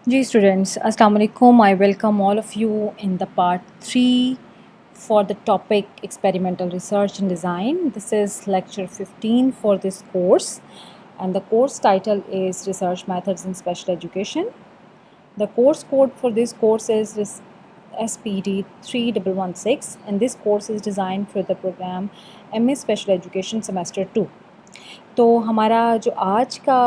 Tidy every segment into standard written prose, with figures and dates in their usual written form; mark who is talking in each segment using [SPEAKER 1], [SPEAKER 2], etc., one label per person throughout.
[SPEAKER 1] जी students, अस्सलाम वालेकुम। I welcome all of you in the part 3 for the topic experimental research and design. This is lecture 15 for this course, and the course title is Research Methods in Special Education. The course code for this course is SPD 3116, and this course is designed for the program MA Special Education Semester 2. तो हमारा जो आज का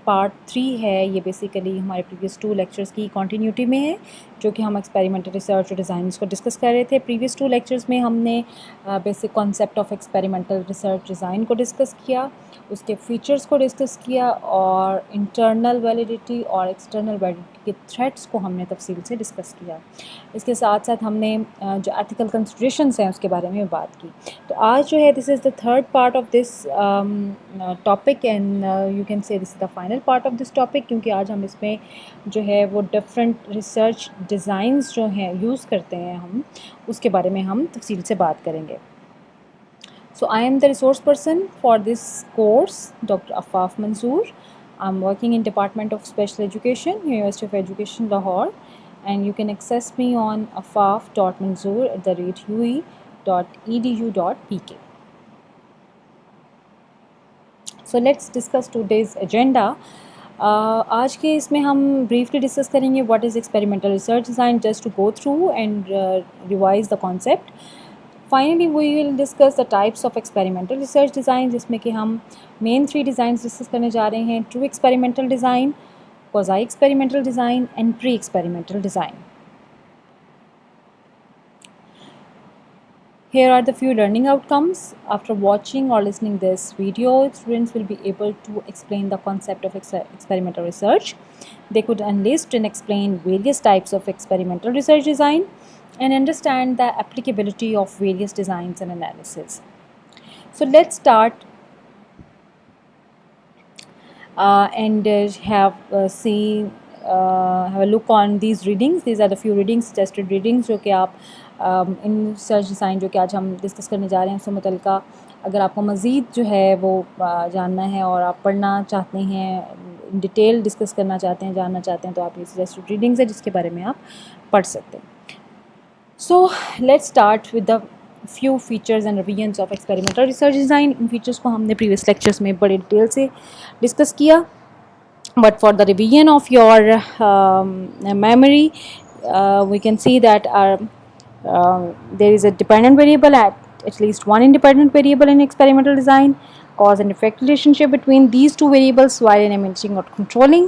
[SPEAKER 1] part 3 है, ये basically हमारे previous 2 lectures की continuity में है, जो कि हम एक्सपेरिमेंटल रिसर्च और डिज़ाइन को डिस्कस कर रहे थे। प्रीवियस 2 लेक्चर्स में हमने basic concept of experimental research design को डिस्कस किया, उसके फीचर्स को डिस्कस किया, और इंटरनल वैलिडिटी और एक्सटर्नल वैलिडिटी के थ्रेट्स को हमने तफसील से डिस्कस किया। इसके साथ साथ हमने जो एथिकल कंसिडरेशंस हैं उसके बारे में बात की। तो आज जो है, this is the third part of this topic, and you can say this is the final part of this topic, क्योंकि आज हम इसमें जो है वो डिफरेंट रिसर्च डिज़ाइंस जो हैं यूज़ करते हैं हम, उसके बारे में हम तफसील से बात करेंगे। So I am the resource person for this course, Dr. Afaf Manzoor. I'm working in Department of Special Education, University of Education, Lahore, and you can access me on afaf.manzoor@ue.edu.pk. So let's discuss today's agenda. आज के इसमें हम briefly discuss करेंगे what is experimental research design, just to go through and revise the concept. Finally, we will discuss the types of experimental research design, जिसमें कि हम main 3 designs discuss करने जा रहे हैं: true experimental design, quasi experimental design, and pre-experimental design. Here are the few learning outcomes. After watching or listening this video, students will be able to explain the concept of experimental research. They could enlist and explain various types of experimental research design and understand the applicability of various designs and analysis. So let's start and have a look on these readings. These are the few readings, suggested readings, जो कि आप in research design जो कि आज हम discuss करने जा रहे हैं उससे मुतल्लिका अगर आपको मज़ीद जो है वो जानना है और आप पढ़ना चाहते हैं, इन डिटेल डिस्कस करना चाहते हैं, जानना चाहते हैं, तो आप ये सजेस्टेड रीडिंग्स है जिसके बारे में आप पढ़ सकते हैं। So let's start with the few features and revisions of experimental research design. In features को हमने previous lectures में बड़े डिटेल से डिस्कस किया, but for the revision of your memory, we can see that there is a dependent variable, at least one independent variable in experimental design, cause and effect relationship between these two variables while imaging or controlling,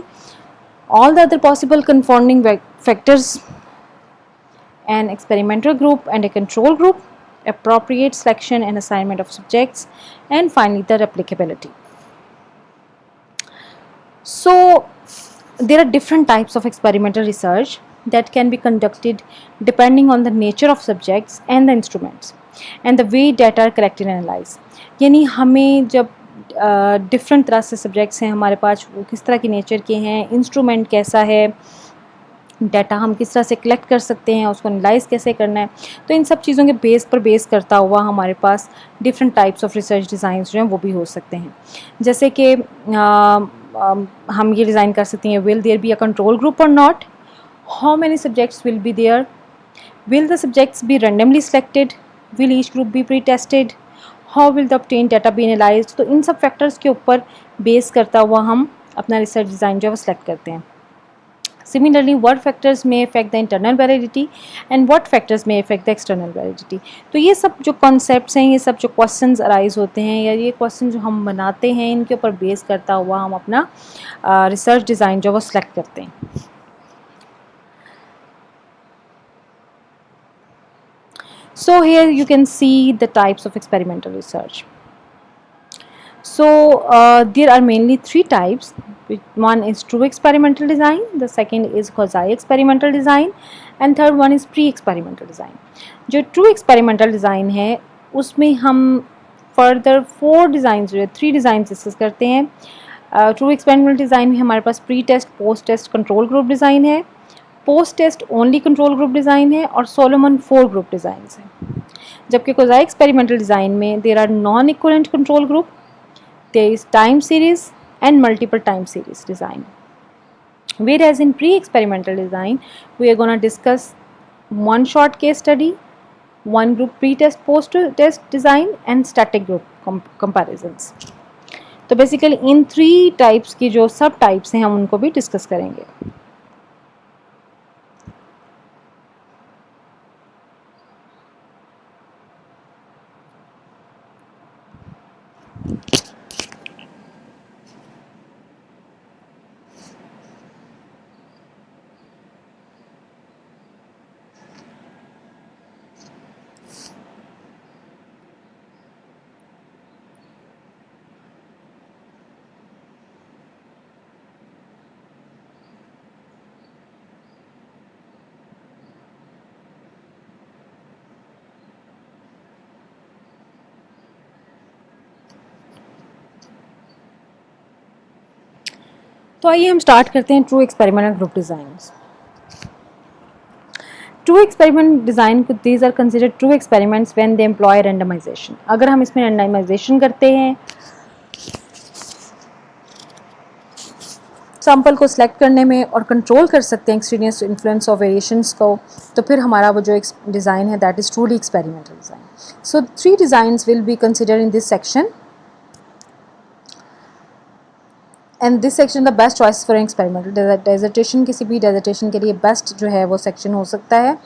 [SPEAKER 1] all the other possible confounding factors, an experimental group and a control group, appropriate selection and assignment of subjects, and finally the replicability. So there are different types of experimental research that can be conducted depending on the nature of subjects and the instruments and the way data are collected and analyzed. यानी हमें जब different तरह से subjects हैं हमारे पास, वो किस तरह की नेचर के हैं, इंस्ट्रूमेंट कैसा है, डाटा हम किस तरह से कलेक्ट कर सकते हैं, उसको एनालाइज कैसे करना है, तो इन सब चीज़ों के बेस पर बेस करता हुआ हमारे पास different types of research designs जो हैं वो भी हो सकते हैं। जैसे कि हम ये डिज़ाइन कर सकते हैं, will there be a control group और not, how many subjects will be there, will the subjects be randomly selected, will each group be pre tested, how will the obtain data be analysed. तो इन सब factors के ऊपर base करता हुआ हम अपना रिसर्च डिज़ाइन जो है वो सेलेक्ट करते हैं। Similarly, what factors may affect the internal validity and what factors may affect the external validity. तो ये सब जो concepts हैं, ये सब जो questions arise होते हैं या ये questions जो हम बनाते हैं, इनके ऊपर बेस करता हुआ हम अपना research design जो वो select करते हैं। So here you can see the types of experimental research. So there are mainly 3 types. One is true experimental design, the second is quasi experimental design, and third one is pre-experimental design. जो true experimental design है उसमें हम further 4 designs जो है 3 designs discuss करते हैं। true experimental design में हमारे पास pre test, post test, control group design है, post test only control group design है, और सोलोमन 4 ग्रुप डिज़ाइंस हैं। जबकि quasi experimental design में there are non equivalent control group, there is time series and multiple time series design. Whereas in pre-experimental design, we are going to discuss one short case study, one group pre-test post-test design and static group comparisons. तो basically इन 3 types की जो सब types हैं हम उनको भी discuss करेंगे. तो आइए हम स्टार्ट करते हैं true experimental group designs. True experiment design, these are considered true experiments when they employ randomization. अगर हम इसमें रैंडमाइजेशन करते हैं, सैम्पल को सिलेक्ट करने में और कंट्रोल कर सकते हैं एक्सटीरियस इन्फ्लुएंस ऑफ वेरिएशंस को, तो फिर हमारा वो जो डिज़ाइन है that is truly experimental design. So 3 designs will be considered in this section. And this section the best choice for experimental dissertation. किसी भी डेजर्टेशन के लिए बेस्ट जो है वो सेक्शन हो सकता है.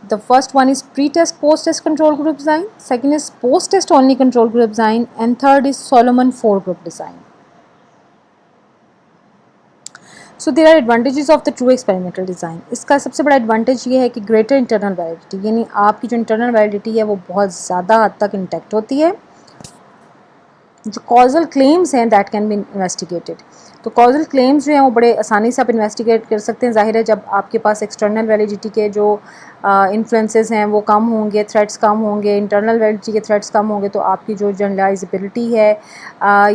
[SPEAKER 1] The first one is pre test post test control group design, second is post test only control group design and third is Solomon 4 group design. So there are advantages of the true experimental design. इसका सबसे बड़ा advantage ये है कि greater internal validity, यानी आपकी जो internal validity है वो बहुत ज़्यादा हद तक इंटैक्ट होती है. जो कॉजल क्लेम्स हैं दैट कैन बी इन्वेस्टिगेटेड. तो कॉजल क्लेम्स जो हैं वो बड़े आसानी से आप इन्वेस्टिगेट कर सकते हैं. ज़ाहिर है जब आपके पास एक्सटर्नल वैलिडिटी के जो इन्फ्लुएंसेस हैं वो कम होंगे, थ्रेट्स कम होंगे, इंटरनल वैलिडिटी के थ्रेट्स कम होंगे, तो आपकी जो जनरलाइजेबिलिटी है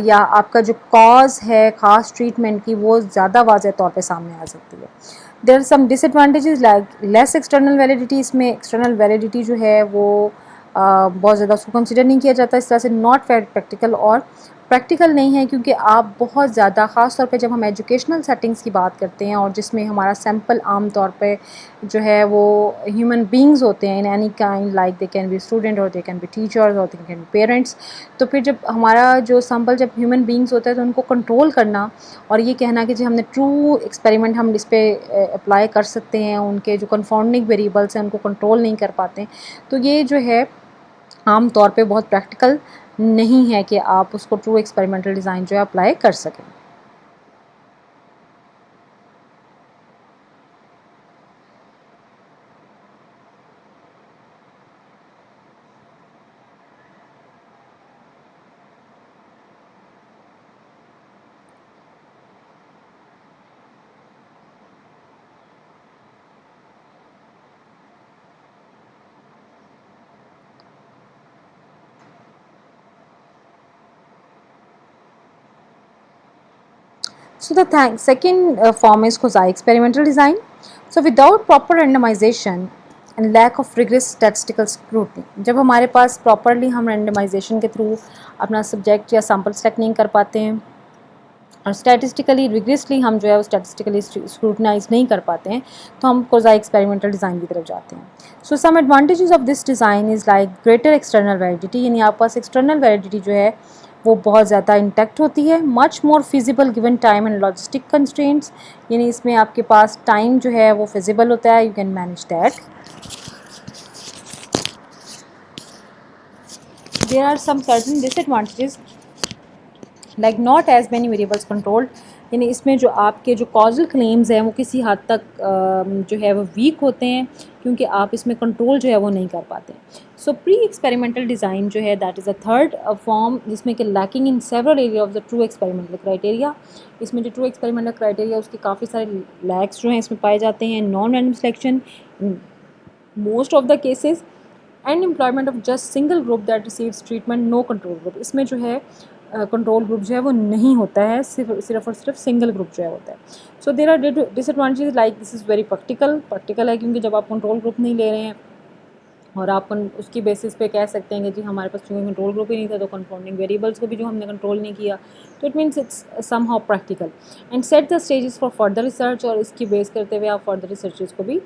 [SPEAKER 1] या आपका जो कॉज है ख़ास ट्रीटमेंट की वो ज़्यादा वाज़ेह तौर पे सामने आ सकती है. There are some disadvantages like less external validity. इसमें एक्सटर्नल वैलिडिटी जो है वो बहुत ज़्यादा उसको कंसिडर नहीं किया जाता. इस तरह से नॉट वेरी प्रैक्टिकल और प्रैक्टिकल नहीं है, क्योंकि आप बहुत ज़्यादा ख़ास तौर पे जब हम एजुकेशनल सेटिंग्स की बात करते हैं और जिसमें हमारा सैम्पल आम तौर पे जो है वो ह्यूमन बींग्स होते हैं in any kind, like they can be student और दे कैन बी टीचर्स और दे कैन बी पेरेंट्स. तो फिर जब हमारा जो सैम्पल जब ह्यूमन बींग्स होता है तो उनको कंट्रोल करना और ये कहना कि जो हमने ट्रू एक्सपेरिमेंट हम इस पर अप्लाई कर सकते हैं, उनके जो कन्फाउंडिंग वेरिएबल्स हैं उनको कंट्रोल नहीं कर पाते, तो ये जो है आम तौर पे बहुत प्रैक्टिकल नहीं है कि आप उसको ट्रू एक्सपेरिमेंटल डिज़ाइन जो है अप्लाई कर सकें. So the second form is quasi experimental design. So without proper randomization and lack of rigorous statistical scrutiny, जब हमारे पास प्रॉपरली हम randomization के थ्रू अपना सब्जेक्ट या सैम्पल सेलेक्ट नहीं कर पाते हैं और स्टैटिस्टिकली रिगरसली हम जो है वो स्टैटिस्टिकली स्क्रूटनाइज नहीं कर पाते हैं, तो हम कोज़ाई एक्सपेरिमेंटल डिज़ाइन की तरफ जाते हैं. So some advantages of this design is like greater external validity, यानी आपके पास एक्सटर्नल वैलिडिटी जो है वो बहुत ज़्यादा इंटैक्ट होती है. Much more feasible given time and logistic constraints, यानी इसमें आपके पास टाइम जो है वो फिजिबल होता है, you can manage that. There are some certain disadvantages like not as many variables controlled, यानी इसमें जो आपके जो कॉजल क्लेम्स हैं वो किसी हद तक जो है वो वीक होते हैं, क्योंकि आप इसमें कंट्रोल जो है वो नहीं कर पाते. सो प्री एक्सपेरिमेंटल डिज़ाइन जो है that is a third form जिसमें कि lacking in several area of the true experimental criteria. इसमें जो ट्रू एक्सपेरिमेंटल क्राइटेरिया उसके काफ़ी सारे लैक्स जो हैं इसमें पाए जाते हैं. Non random selection most of the cases and employment of just single group that receives treatment, no control group. इसमें जो है कंट्रोल ग्रुप जो है वो नहीं होता है, सिर्फ और सिर्फ सिंगल ग्रुप जो है होता है. So there are disadvantages like this is very practical है, क्योंकि जब आप कंट्रोल ग्रुप नहीं ले रहे हैं और आप उसकी बेसिस पे कह सकते हैं कि जी हमारे पास चूँकि कंट्रोल ग्रुप ही नहीं था तो कंफाउंडिंग वेरिएबल्स को भी जो हमने कंट्रोल नहीं किया, तो it means it's somehow practical and set the stages for further research, और इसकी बेस करते हुए आप फर्दर रिसर्चेस को भी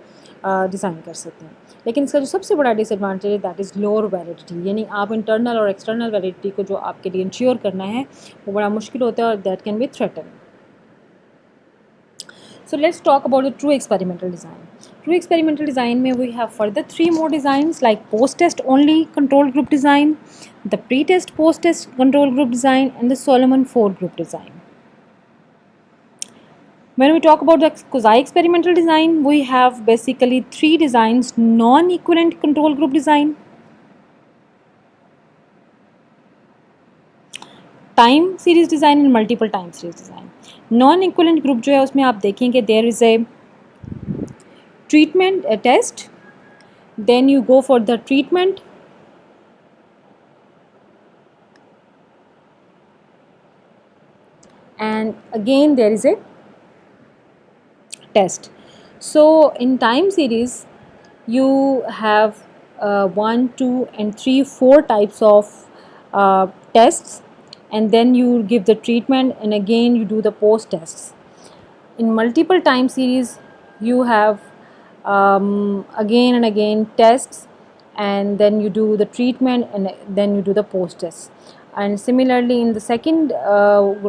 [SPEAKER 1] डिज़ाइन कर सकते हैं। लेकिन इसका जो सबसे बड़ा डिसएडवांटेज है दैट इज़ लोअर वैलिडिटी, यानी आप इंटरनल और एक्सटर्नल वैलिडिटी को जो आपके लिए इंश्योर करना है वो बड़ा मुश्किल होता है और that can be threaten. So let's talk about the true experimental design. True experimental design में we have further 3 more designs like post-test only control group design, the pre-test post-test control group design, and the Solomon 4 group design. When we talk about the quasi experimental design, we have basically 3 designs: non-equivalent control group design, time series design and multiple time series design. Non equivalent group जो है उसमें आप देखेंगे there is a treatment a test, then you go for the treatment, and again there is a test. So in time series you have 1 2 and 3 4 types of tests, and then you give the treatment and again you do the post tests. In multiple time series you have again and again tests, and then you do the treatment and then you do the post test. And similarly in the second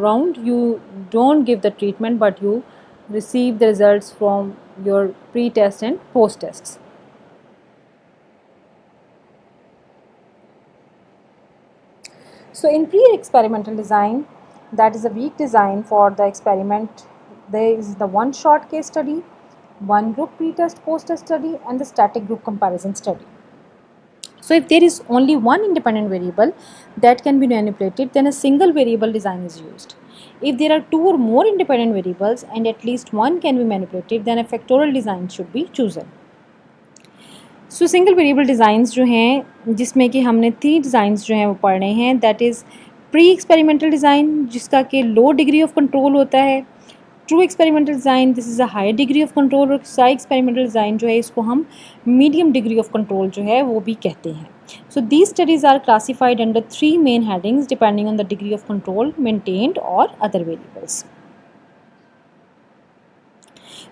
[SPEAKER 1] round you don't give the treatment but you receive the results from your pre-test and post tests. So in pre-experimental design, that is a weak design for the experiment. There is the one shot case study, one group pre-test post-test study, and the static group comparison study. So if there is only one independent variable that can be manipulated, then a single variable design is used. If there are 2 or more independent variables and at least one can be manipulated, then a factorial design should be chosen. So single variable designs जो हैं जिसमें कि हमने 3 designs जो हैं वो पढ़ने हैं, that is pre experimental design जिसका कि लो डिग्री ऑफ कंट्रोल होता है, true experimental design this is a high degree of control, और साई एक्सपेरिमेंटल डिज़ाइन जो है इसको हम मीडियम डिग्री ऑफ कंट्रोल जो है वो भी कहते हैं. So these studies are classified under 3 main headings depending on the degree of control maintained और other variables.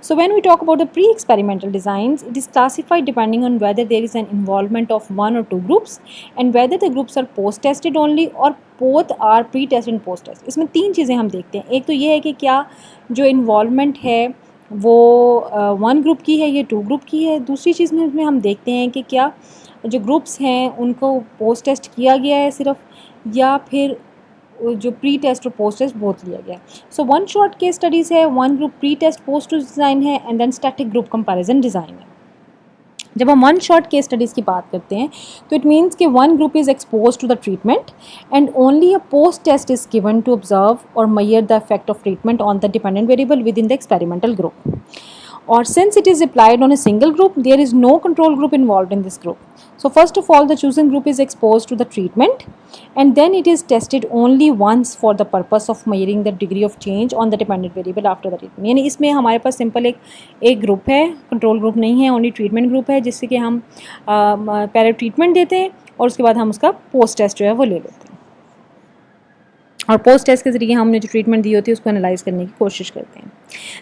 [SPEAKER 1] So when we talk about the pre-experimental designs, it is classified depending on whether there is an involvement of 1 or 2 groups and whether the groups are post-tested only or both are pre-test and post-test. इसमें 3 चीज़ें हम देखते हैं. एक तो ये है कि क्या जो इन्वॉल्वमेंट है वो 1 ग्रुप की है या 2 ग्रुप की है. दूसरी चीज़ में इसमें हम देखते हैं कि क्या जो ग्रुप्स हैं उनको पोस्ट टेस्ट किया गया है सिर्फ, या फिर जो प्री टेस्ट और पोस्ट टेस्ट बोथ लिया गया. So one short case studies है, 1 group pre test post design है, and then static group comparison design है. जब हम 1 शॉर्ट केस स्टडीज़ की बात करते हैं तो इट मीन्स कि 1 group is expose to the treatment and only a post test is given to observe और measure the effect of treatment on the dependent variable with in the experimental group. Or since it is applied on a single group, there is no control group involved in this group. So first of all, the chosen group is exposed to the treatment and then it is tested only once for the purpose of measuring the degree of change on the dependent variable after the treatment. यानी इसमें हमारे पास simple एक group है, control group नहीं है, only treatment group है जिससे कि हम पहले ट्रीटमेंट देते हैं और उसके बाद हम उसका पोस्ट टेस्ट जो है वो ले लेते हैं और पोस्ट टेस्ट के ज़रिए हमने जो ट्रीटमेंट दी होती है उसको एनालाइज करने की कोशिश करते हैं.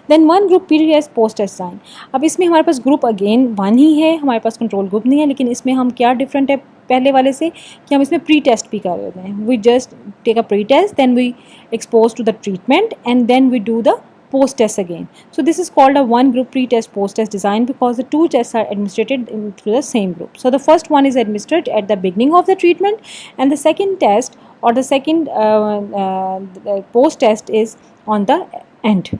[SPEAKER 1] Then 1 group pre test post test design. अब इसमें हमारे पास ग्रुप अगेन 1 ही है, हमारे पास कंट्रोल ग्रुप नहीं है, लेकिन इसमें हम क्या डिफरेंट है पहले वाले से कि हम इसमें प्री टेस्ट भी कर रहे हैं. We just take a pre test, then we expose to the treatment and then we do the post test again. So this is called a 1 group pre-test post-test design because the 2 tests are administered through the same group. So the first one is administered at the beginning of the treatment and the second test or the second post-test is on the end.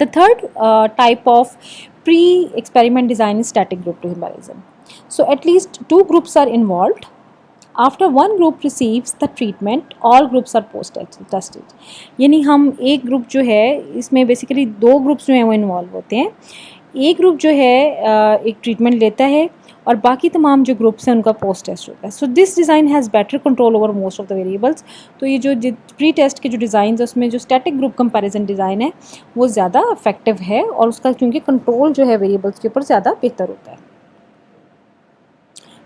[SPEAKER 1] The third type of pre-experiment design is static group comparison. So at least 2 groups are involved. After 1 group receives the treatment, all groups are post tested. यानी हम एक group जो है इसमें basically 2 groups जो हैं वो involve होते हैं. एक ग्रुप जो है एक ट्रीटमेंट लेता है और बाकी तमाम जो ग्रुप्स हैं उनका पोस्ट टेस्ट होता है. So this design has better control over most of the variables. तो ये जो प्री टेस्ट के जो डिज़ाइन है उसमें जो स्टैटिक ग्रुप कंपैरिजन डिज़ाइन है वो ज़्यादा इफेक्टिव है और उसका क्योंकि कंट्रोल जो है वेरिएबल्स के ऊपर ज़्यादा बेहतर होता है.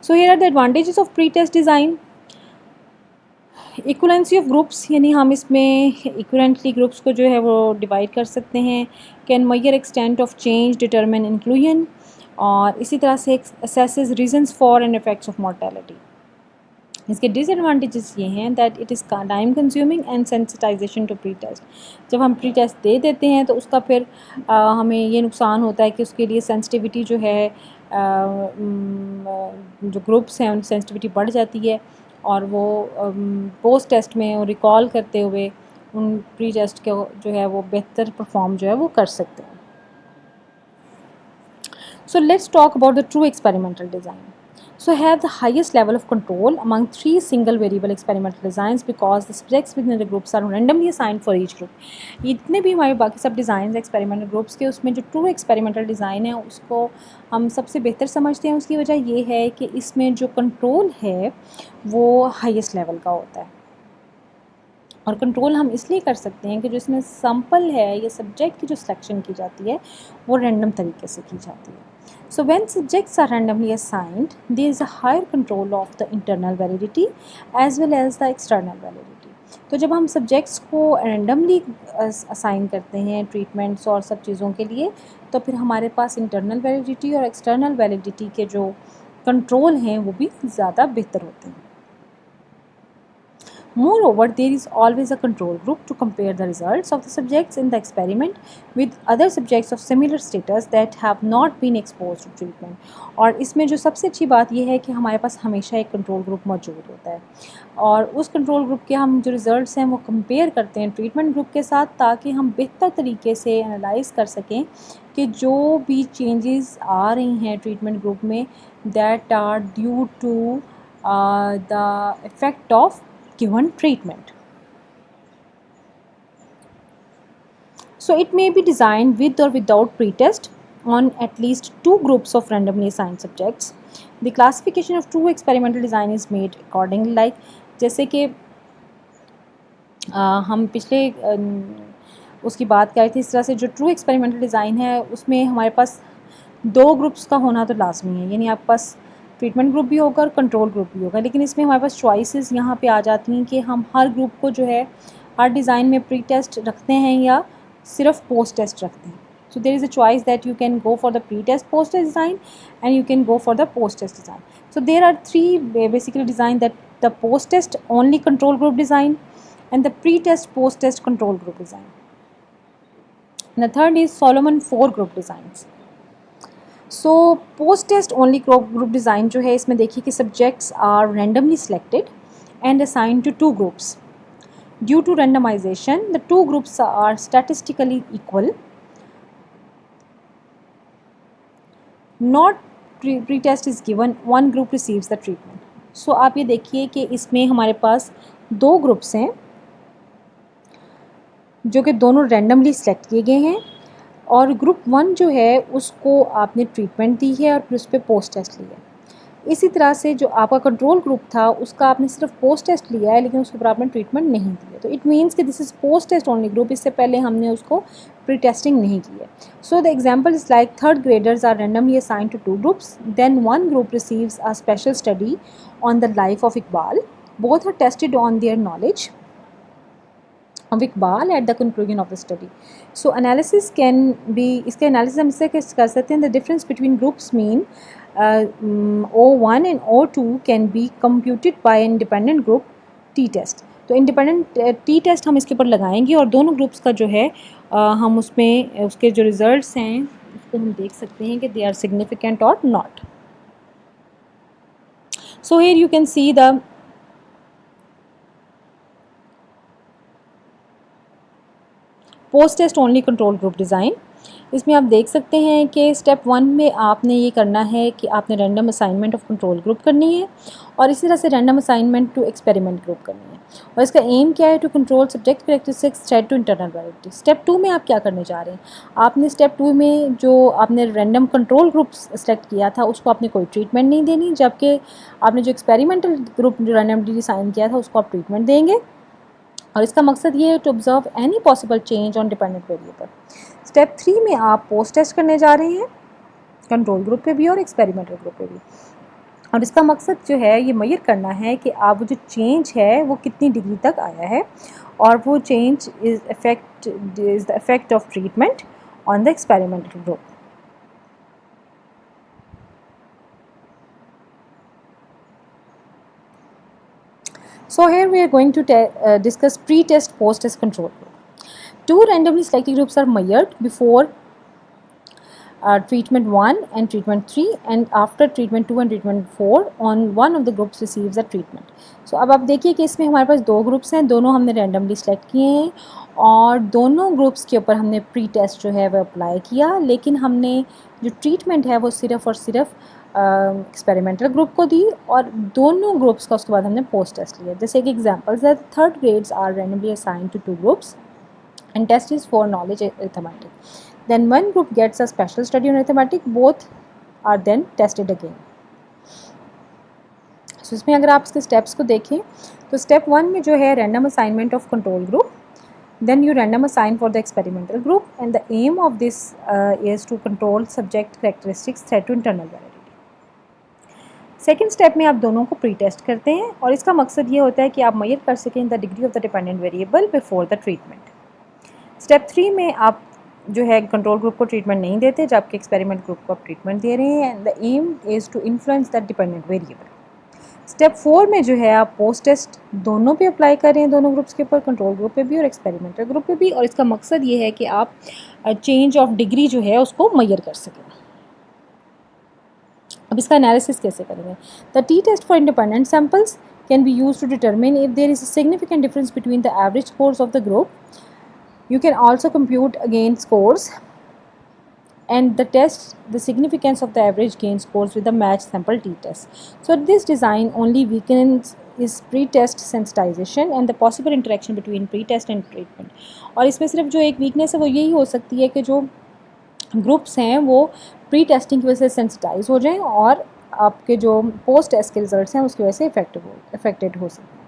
[SPEAKER 1] So here are the advantages of pre test design. Equivalency of groups, यानी हम इसमें इक्वलेंटली ग्रुप्स को जो है वो डिवाइड कर सकते हैं. Can measure extent of change, determine inclusion, और इसी तरह से assesses reasons for and effects of mortality. इसके डिसएडवांटेजेस ये हैं that it is time consuming and sensitisation to pre test. जब हम प्री टेस्ट दे देते हैं तो उसका फिर हमें ये नुकसान होता है कि उसके लिए सेंसिटिविटी जो है जो ग्रुप्स हैं उनकी सेंसिटिविटी बढ़ जाती है, और वो पोस्ट टेस्ट में रिकॉल करते हुए उन प्री टेस्ट के जो है वो बेहतर परफॉर्म जो है वो कर सकते हैं. So let's talk about the true experimental design. So have the highest level of control among 3 single variable experimental designs because the subjects within the groups are randomly assigned for each group. इतने भी हमारे बाकी सब design experimental groups के, उसमें जो true experimental design है उसको हम सबसे बेहतर समझते हैं. उसकी वजह ये है कि इसमें जो कंट्रोल है वो हाईएस्ट लेवल का होता है, और कंट्रोल हम इसलिए कर सकते हैं कि जो इसमें सैम्पल है या सब्जेक्ट की जो सिलेक्शन की जाती है वो रैंडम तरीके से की जाती है. So when subjects are randomly assigned there is a higher control of the internal validity as well as the external validity. तो जब हम सब्जेक्ट्स को रैंडमली असाइन करते हैं ट्रीटमेंट्स और सब चीज़ों के लिए, तो फिर हमारे पास इंटरनल वैलिडिटी और एक्सटर्नल वैलिडिटी के जो कंट्रोल हैं वो भी ज़्यादा बेहतर होते हैं. Moreover, there is always a control group to compare the results of the subjects in the experiment with other subjects of similar status that have not been exposed to treatment. और इसमें जो सबसे अच्छी बात यह है कि हमारे पास हमेशा एक कंट्रोल ग्रुप मौजूद होता है, और उस कंट्रोल ग्रुप के हम जो रिज़ल्ट्स हैं वो कंपेयर करते हैं ट्रीटमेंट ग्रुप के साथ, ताकि हम बेहतर तरीके से एनालाइज कर सकें कि जो भी चेंजेस आ रही हैं ट्रीटमेंट ग्रुप में that are due to the effect of given treatment. So it may be designed with or without pretest on at least 2 groups of randomly assigned subjects. The classification of true experimental design is made accordingly, like जैसे कि हम पिछले उसकी बात कर रहे थे, इस तरह से जो ट्रू एक्सपेरिमेंटल डिज़ाइन है उसमें हमारे पास 2 ग्रुप्स का होना तो लाजमी है, यानी आपके पास ट्रीटमेंट ग्रुप भी होगा और कंट्रोल ग्रुप भी होगा. लेकिन इसमें हमारे पास चॉइसेस यहाँ पे आ जाती हैं कि हम हर ग्रुप को जो है हर डिज़ाइन में प्री टेस्ट रखते हैं या सिर्फ पोस्ट टेस्ट रखते हैं. So there is a choice that you can go for the pre test post test design and you can go for the post test design. So there are 3 basically design, that the post test only control group design and the pre-test post-test control group design. And the third is Solomon 4 group designs. So post-test only group design जो है इसमें देखिए कि subjects are randomly selected and assigned to 2 groups. Due to randomization, the 2 groups are statistically equal. Not pre-test is given, one group receives the treatment. So आप ये देखिए कि इसमें हमारे पास 2 ग्रुप्स हैं जो कि दोनों रैंडमली सेलेक्ट किए गए हैं, और ग्रुप 1 जो है उसको आपने ट्रीटमेंट दी है और फिर उस पर पोस्ट टेस्ट लिया. इसी तरह से जो आपका कंट्रोल ग्रुप था उसका आपने सिर्फ पोस्ट टेस्ट लिया है लेकिन उसके ऊपर आपने ट्रीटमेंट नहीं दिया. तो इट मीन्स कि this is post test only group, इससे पहले हमने उसको प्री टेस्टिंग नहीं की है. So the example is like third graders are randomly assigned to 2 groups, then 1 group receives a special study on the life of Iqbal. Both are tested on their knowledge of Iqbal at the conclusion of the study. So analysis can be, इसके analysis हम इससे कर सकते हैं. The difference between groups mean O1 and O2 can be computed by an independent group t-test. तो independent t-test हम इसके ऊपर लगाएंगे और दोनों ग्रुप्स का जो है हम उसमें उसके जो रिजल्ट्स हैं उसको हम देख सकते हैं कि they are significant or not. So here you can see the post test only control group design. इसमें आप देख सकते हैं कि स्टेप 1 में आपने ये करना है कि आपने random assignment of control group करनी है और इसी तरह से random assignment to experiment group करनी है, और इसका एम क्या है, to control subject characteristics set to internal validity. Step 2 में आप क्या करने जा रहे हैं, आपने स्टेप 2 में जो आपने रैंडम कंट्रोल ग्रुप सेलेक्ट किया था उसको आपने कोई ट्रीटमेंट नहीं देनी, जबकि आपने जो एक्सपेरिमेंटल ग्रुप रैंडमली असाइन किया था उसको आप ट्रीटमेंट देंगे. और इसका मकसद ये है to observe any possible change on dependent variable. Step 3 में आप पोस्ट टेस्ट करने जा रहे हैं कंट्रोल ग्रुप पे भी और एक्सपेरिमेंटल ग्रुप पे भी, और इसका मकसद जो है ये मेजर करना है कि आप जो चेंज है वो कितनी डिग्री तक आया है, और वो change is the effect of treatment on the experimental group. So here we are going to discuss pre-test, post-test control group. Two randomly selected groups are measured before treatment 1 and treatment 3, and after treatment 2 and treatment 4 on one of the groups receives the treatment. So अब आप देखिए कि इसमें हमारे पास दो groups हैं, दोनों हमने रैंडमली सेलेक्ट किए हैं और दोनों ग्रुप्स के ऊपर हमने प्री टेस्ट जो है वो अप्लाई किया, लेकिन हमने जो ट्रीटमेंट है वो सिर्फ और सिर्फ एक्सपेरिमेंटल ग्रुप को दी और दोनों ग्रुप्स का उसके बाद हमने पोस्ट टेस्ट लिया. जैसे एक एग्जांपल्स है, third grades are randomly assigned to two groups and test is for knowledge arithmetic. Then one group gets a special study on arithmetic, both are then tested again. So इसमें अगर आप इसके steps को देखें तो step 1 में जो है random assignment of control group, then you random assign for the experimental group, and the aim of this is to control subject characteristics threat to internal validity. Second step में आप दोनों को प्री टेस्ट करते हैं और इसका मकसद ये होता है कि आप मेजर कर सकें the degree of the dependent variable before the treatment. Step 3 में आप जो है कंट्रोल ग्रुप को ट्रीटमेंट नहीं देते, जबकि एक्सपेरिमेंट ग्रुप को आप ट्रीटमेंट दे रहे हैं, and the aim is to influence that dependent variable. Step 4 में जो है आप पोस्ट टेस्ट दोनों पे अप्लाई कर रहे हैं, दोनों ग्रुप्स के ऊपर, कंट्रोल ग्रुप पे भी और एक्सपेरिमेंटल ग्रुप पे भी, और इसका मकसद ये है कि आप चेंज ऑफ डिग्री जो है उसको मेजर कर सकें. अब इसका एनालिसिस कैसे करेंगे? The T test for independent samples can be use to determine if there is a significant difference between the average scores of the group. You can also compute again scores and the test the significance of the average gain scores with the matched sample t-test. So this design only weakens is pre-test sensitization and the possible interaction between pre-test and treatment. और इसमें सिर्फ जो एक weakness है वो यही हो सकती है कि जो ग्रुप्स हैं वो प्री टेस्टिंग की वजह से सेंसिटाइज हो जाएं और आपके जो पोस्ट टेस्ट के रिजल्ट्स हैं उसकी वजह से इफेक्टेड हो सकते हैं.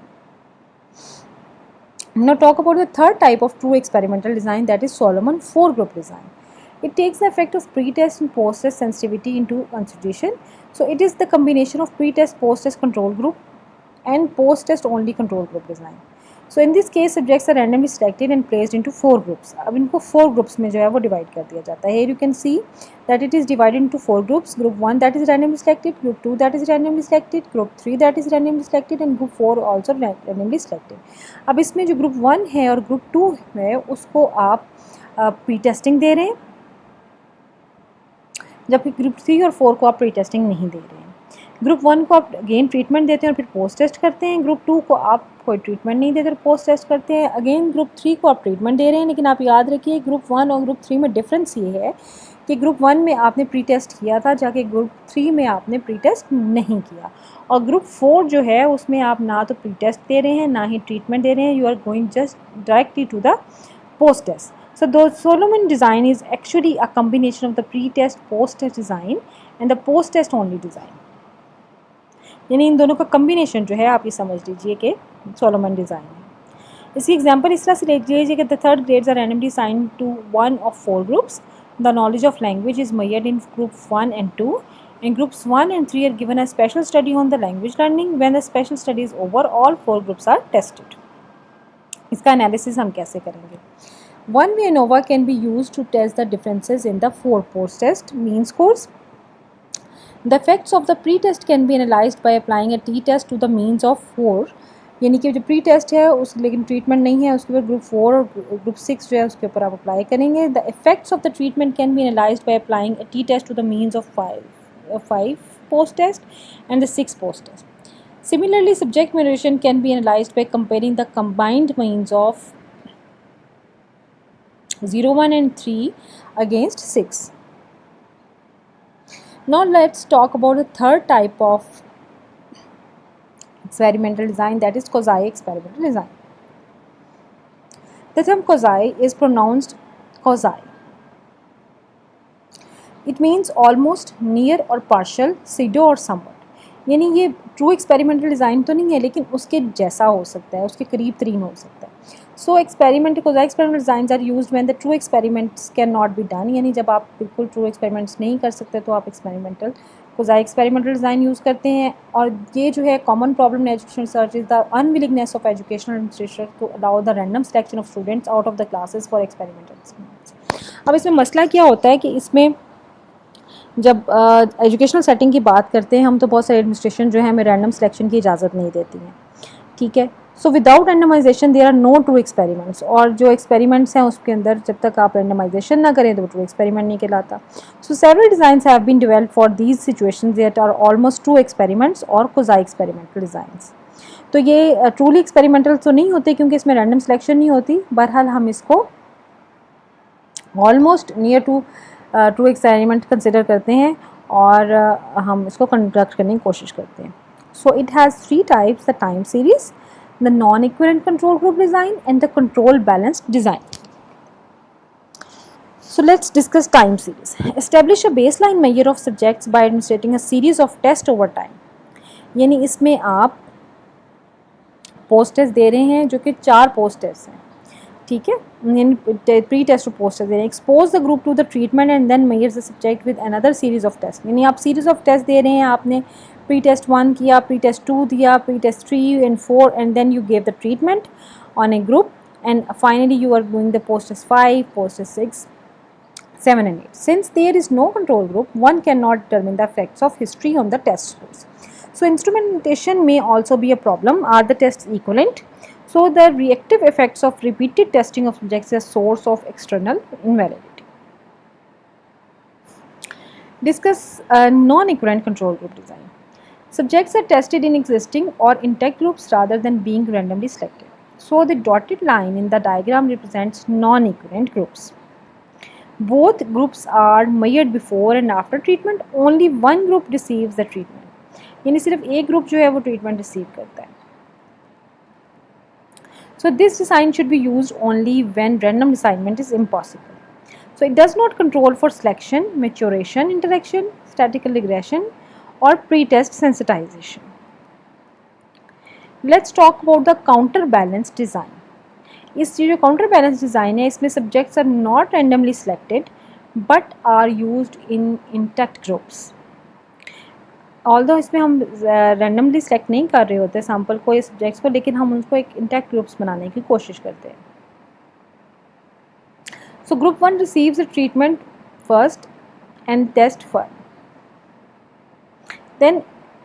[SPEAKER 1] Now talk about the third type of true experimental design, that is Solomon 4-group design. It takes the effect of pre-test and post-test sensitivity into consideration. So it is the combination of pre-test, post-test control group and post-test only control group design. So in this case subjects are randomly selected and placed into 4 groups. अब इनको 4 groups में जो है वो divide कर दिया जाता है. Here you can see that it is divided into 4 groups. Group 1 that is randomly selected, Group 2 that is randomly selected, Group 3 that is randomly selected and Group 4 also randomly selected. अब इसमें जो Group 1 है और Group 2 है उसको आप pre testing दे रहे हैं, जबकि Group 3 और 4 को आप प्री टेस्टिंग नहीं दे रहे हैं. ग्रुप 1 को आप अगेन ट्रीटमेंट देते हैं और फिर पोस्ट टेस्ट करते हैं. ग्रुप 2 को आप कोई ट्रीटमेंट नहीं देते और पोस्ट टेस्ट करते हैं. अगेन ग्रुप 3 को आप ट्रीटमेंट दे रहे हैं, लेकिन आप याद रखिए ग्रुप 1 और ग्रुप 3 में डिफरेंस ये है कि ग्रुप 1 में आपने प्री टेस्ट किया था, जाके ग्रुप 3 में आपने प्री टेस्ट नहीं किया. और ग्रुप 4 जो है उसमें आप ना तो प्री टेस्ट दे रहे हैं ना ही ट्रीटमेंट दे रहे हैं, you are going just directly to the post test. So the Solomon design is actually a combination of the pre-test post-test design and the post-test only design. यानी इन दोनों का कम्बिनेशन जो है आप ये समझ लीजिए कि सोलोमन डिज़ाइन है. इसकी एग्जांपल इस तरह से ले लीजिए कि the third grades are randomly assigned to one of 4 groups. The knowledge of language is measured in group 1 and 2. In groups 1 and 3 are given a special study on the language learning. When the special study is over, all 4 groups are tested. इसका analysis हम कैसे करेंगे? One way ANOVA can be used to test the differences in the 4 post-test mean scores. The effects of the pre-test can be analyzed by applying a t-test to the means of 4. यानी कि जो pre test है उस लेकिन treatment नहीं है उसके ऊपर ग्रुप 4 और ग्रुप 6 जो है उसके ऊपर आप अप्लाई करेंगे. The effects of the treatment can be analysed by applying a T test to the means of 5 post test and the 6 post test. Similarly, subject moderation can be analyzed by comparing the combined means of 0, 1 and 3 against 6. Now let's talk about the third type of experimental design, that is quasi experimental design. The term quasi is pronounced quasi. It means almost, near or partial, pseudo or somewhat. यानी ये true experimental design तो नहीं है लेकिन उसके जैसा हो सकता है, उसके करीब तरीन हो सकता है. सो experiment quasi experimental designs are used when the true experiments can not be done. यानी जब आप बिल्कुल ट्रू एक्सपेरिमेंट्स नहीं कर सकते तो आप experimental quasi experimental design use करते हैं। और ये जो है common problem in education research is the unwillingness of educational administrator to allow the random selection of students out of the classes for experimental experience. अब इसमें मसला क्या होता है कि इसमें जब एजुकेशनल सेटिंग की बात करते हैं हम, तो बहुत सारे एडमिनिस्ट्रेशन जो है हमें रैंडम सिलेक्शन की इजाज़त नहीं देती हैं, ठीक है। So without randomisation there are no true experiments, और जो एक्सपेरिमेंट्स हैं उसके अंदर जब तक आप रैंडमाइजेशन ना करें तो वो ट्रू एक्सपेरिमेंट नहीं कहलाता। So several designs have been developed for these situations that are almost true experiments और कोजाई एक्सपेरिमेंटल डिज़ाइंस। तो ये ट्रूली एक्सपेरिमेंटल तो नहीं होते क्योंकि इसमें रैंडम सिलेक्शन नहीं होती, बहरहाल हम इसको almost near to true experiment consider करते हैं और हम इसको कंडक्ट करने की कोशिश करते हैं। So it has three types: the time series, the non-equivalent control group design, and the control balanced design. So let's discuss time series. Establish a baseline measure of subjects by administrating a series of tests over time. यानी इसमें आप post test दे रहे हैं जो कि 4 post test हैं, ठीक है, यानी प्री टेस्ट और पोस्ट टेस्ट दे रहे हैं। Expose the group to the treatment and then measure the subject with another series of test. यानी आप सीरीज ऑफ टेस्ट दे रहे हैं, आपने प्री टेस्ट 1 किया, प्री टेस्ट 2 दिया, pre test 3 and 4, and then you gave the treatment on a group, and finally you are doing the post test 5, post test 6, 7 and 8. Since there is no control group, one cannot determine the effects of history on the test scores. So instrumentation may also be a problem. Are the tests equivalent? So the reactive effects of repeated testing of subjects is a source of external invalidity. Discuss non-equivalent control group design. Subjects are tested in existing or intact groups rather than being randomly selected. So the dotted line in the diagram represents non-equivalent groups. Both groups are measured before and after treatment. Only one group receives the treatment. यानी सिर्फ एक group जो है वो treatment receive करता है। So this design should be used only when random assignment is impossible. So it does not control for selection, maturation, interaction, statistical regression, or pre-test sensitization. Let's talk about the counterbalance design. इस जो counterbalance design है इसमें subjects are not randomly selected but are used in intact groups. Although इसमें हम randomly select नहीं कर रहे होते sample को या subjects को, लेकिन हम उनको एक intact groups बनाने की कोशिश करते हैं. So group 1 receives the treatment first and test first. Then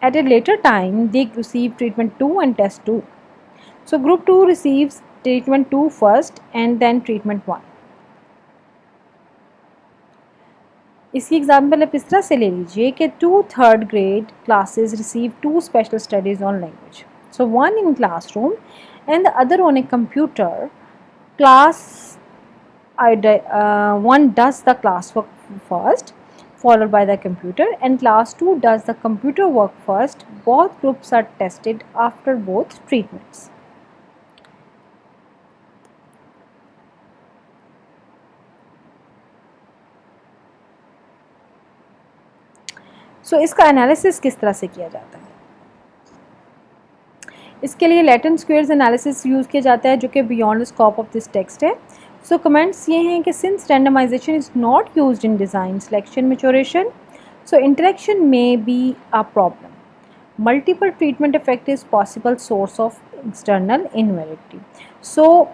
[SPEAKER 1] at a later time they receive treatment 2 and test 2. So group 2 receives treatment 2 first and then treatment 1. इसकी एग्जाम्पल आप इस तरह से ले लीजिए कि 2 3rd grade classes receive 2 special studies on language. So one in classroom and the other on a computer. Class one does the classwork first, followed by the computer, and class 2 does the computer work first. Both groups are tested after both treatments. So इसका analysis किस तरह से किया जाता है? इसके लिए Latin squares analysis use किया जाता है जो कि beyond the scope of this text है. सो कमेंट्स ये हैं कि since randomisation is not used in design selection maturation, so interaction may be a problem. Multiple treatment effect is possible source of external invalidity. So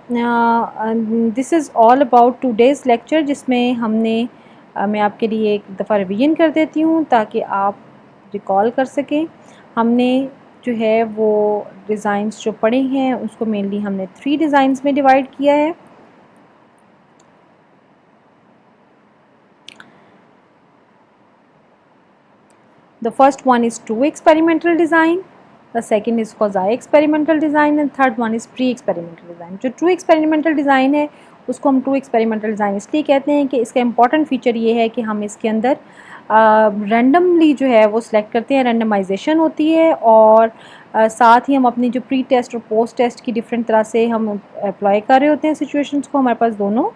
[SPEAKER 1] this is all about today's lecture, जिसमें हमने मैं आपके लिए एक दफ़ा revision कर देती हूँ ताकि आप रिकॉल कर सकें. हमने जो है वो डिज़ाइंस जो पढ़े हैं उसको मेनली हमने 3 डिज़ाइंस में डिवाइड किया है. The first one is true experimental design, the second is quasi experimental design, and third one is pre-experimental design. जो true experimental design है उसको हम true experimental design इसलिए कहते हैं कि इसका important feature ये है कि हम इसके अंदर रैंडमली जो है वो सिलेक्ट करते हैं, रैंडमाइजेशन होती है, और साथ ही हम अपनी जो प्री टेस्ट और पोस्ट टेस्ट की डिफरेंट तरह से हम अप्लाई कर रहे होते हैं सिचुएशंस को. हमारे पास दोनों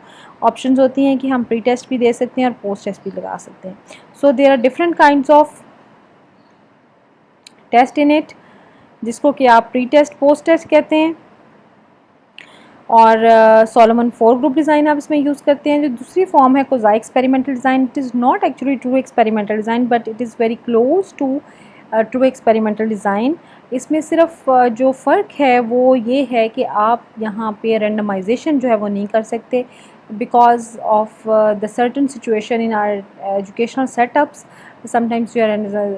[SPEAKER 1] ऑप्शंस होती हैं कि हम प्री टेस्ट भी दे सकते हैं और पोस्ट टेस्ट भी लगा सकते हैं. So there are different kinds of test in it, जिसको कि आप प्री टेस्ट पोस्ट टेस्ट कहते हैं. और सोलोमन 4 ग्रुप डिज़ाइन आप इसमें यूज़ करते हैं। जो दूसरी फॉर्म है quasi experimental design, it is not actually true experimental design but it is very close to true experimental design. इसमें सिर्फ जो फ़र्क है वो ये है कि आप यहाँ पे रैंडमाइजेशन जो है वो नहीं कर सकते because of the certain situation in our educational setups. Sometimes जो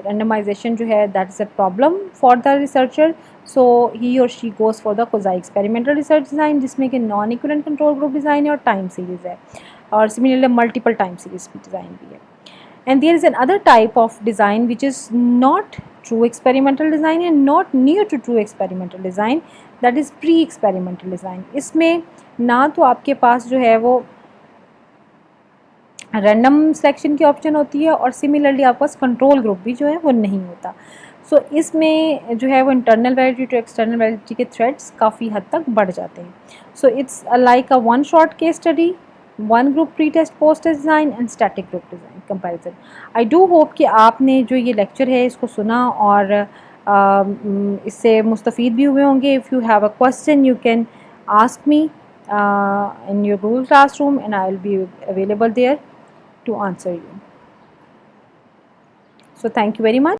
[SPEAKER 1] randomization जो है that is a problem for the researcher, so he or she goes for the quasi experimental research design जिसमें कि non equivalent control group design है और time series है और similarly multiple time series भी डिज़ाइन भी है। And there is another type of design which is not true experimental design and not near to true experimental design, that is pre-experimental design। इसमें ना तो आपके पास जो है वो रैंडम सिलेक्शन की ऑप्शन होती है और सिमिलरली आपके पास कंट्रोल ग्रुप भी जो है वो नहीं होता। सो इसमें जो है वो internal validity to external validity के थ्रेड्स काफ़ी हद तक बढ़ जाते हैं। So it's like a one shot case study, one group pre test post test design and static group design comparison. I do hope कि आपने जो ये लेक्चर है इसको सुना और इससे मुस्तफ़ीद भी हुए होंगे। If you have a question you can ask me in your Google Classroom and I will be available there to answer you. So thank you very much.